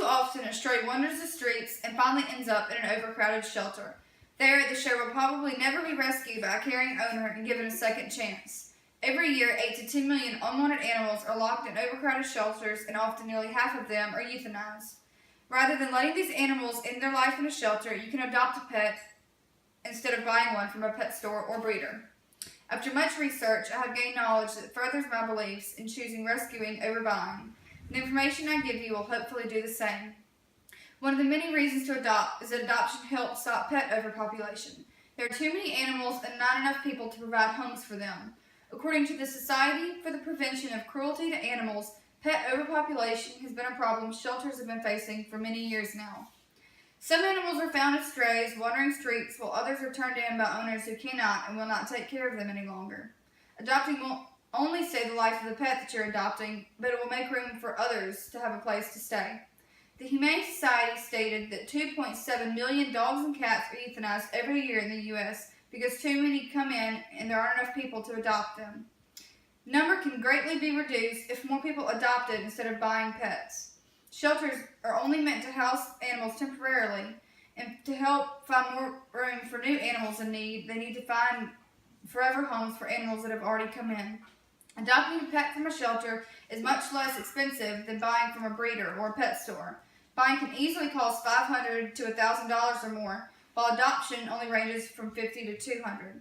often, a stray wanders the streets and finally ends up in an overcrowded shelter. There, the stray will probably never be rescued by a caring owner and given a second chance. Every year, 8 to 10 million unwanted animals are locked in overcrowded shelters, and often nearly half of them are euthanized. Rather than letting these animals end their life in a shelter, you can adopt a pet instead of buying one from a pet store or breeder. After much research, I have gained knowledge that furthers my beliefs in choosing rescuing over buying. The information I give you will hopefully do the same. One of the many reasons to adopt is that adoption helps stop pet overpopulation. There are too many animals and not enough people to provide homes for them. According to the Society for the Prevention of Cruelty to Animals, pet overpopulation has been a problem shelters have been facing for many years now. Some animals are found as strays, wandering streets, while others are turned in by owners who cannot and will not take care of them any longer. Adopting won't only save the life of the pet that you're adopting, but it will make room for others to have a place to stay. The Humane Society stated that 2.7 million dogs and cats are euthanized every year in the U.S. because too many come in and there aren't enough people to adopt them. The number can greatly be reduced if more people adopted instead of buying pets. Shelters are only meant to house animals temporarily, and to help find more room for new animals in need, they need to find forever homes for animals that have already come in. Adopting a pet from a shelter is much less expensive than buying from a breeder or a pet store. Buying can easily cost $500 to $1,000 or more, while adoption only ranges from $50 to $200.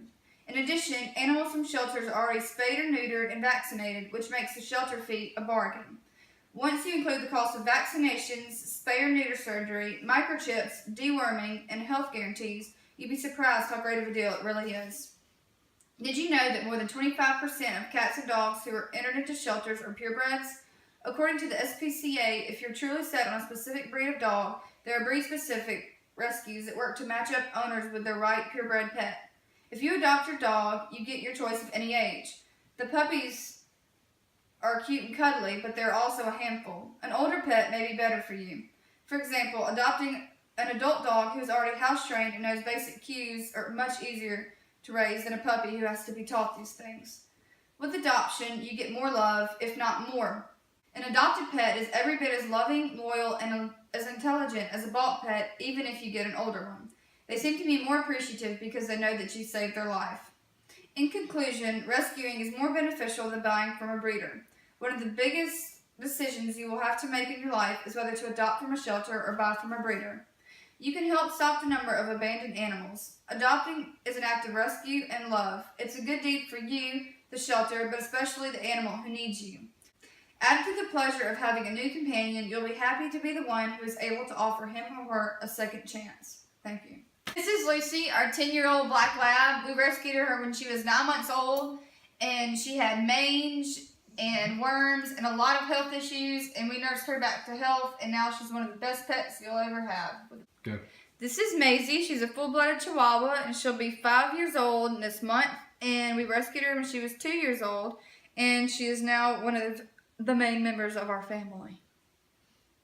In addition, animals from shelters are already spayed or neutered and vaccinated, which makes the shelter fee a bargain. Once you include the cost of vaccinations, spay or neuter surgery, microchips, deworming, and health guarantees, you'd be surprised how great of a deal it really is. Did you know that more than 25% of cats and dogs who are entered into shelters are purebreds? According to the SPCA, if you're truly set on a specific breed of dog, there are breed-specific rescues that work to match up owners with their right purebred pet. If you adopt your dog, you get your choice of any age. The puppies are cute and cuddly, but they're also a handful. An older pet may be better for you. For example, adopting an adult dog who is already house-trained and knows basic cues are much easier to raise than a puppy who has to be taught these things. With adoption, you get more love, if not more. An adopted pet is every bit as loving, loyal, and as intelligent as a bought pet, even if you get an older one. They seem to be more appreciative because they know that you saved their life. In conclusion, rescuing is more beneficial than buying from a breeder. One of the biggest decisions you will have to make in your life is whether to adopt from a shelter or buy from a breeder. You can help stop the number of abandoned animals. Adopting is an act of rescue and love. It's a good deed for you, the shelter, but especially the animal who needs you. Added to the pleasure of having a new companion, you'll be happy to be the one who is able to offer him or her a second chance. Thank you. This is Lucy, our 10-year-old black lab. We rescued her when she was 9 months old, and she had mange and worms and a lot of health issues, and we nursed her back to health, and now she's one of the best pets you'll ever have. Go. This is Maisie. She's a full-blooded Chihuahua, and she'll be 5 years old this month, and we rescued her when she was 2 years old, and she is now one of the main members of our family.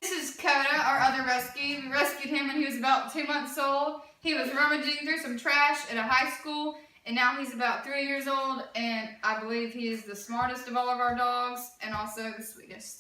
This is Coda, our other rescue. We rescued him when he was about 2 months old. He was rummaging through some trash at a high school, and now he's about 3 years old, and I believe he is the smartest of all of our dogs and also the sweetest.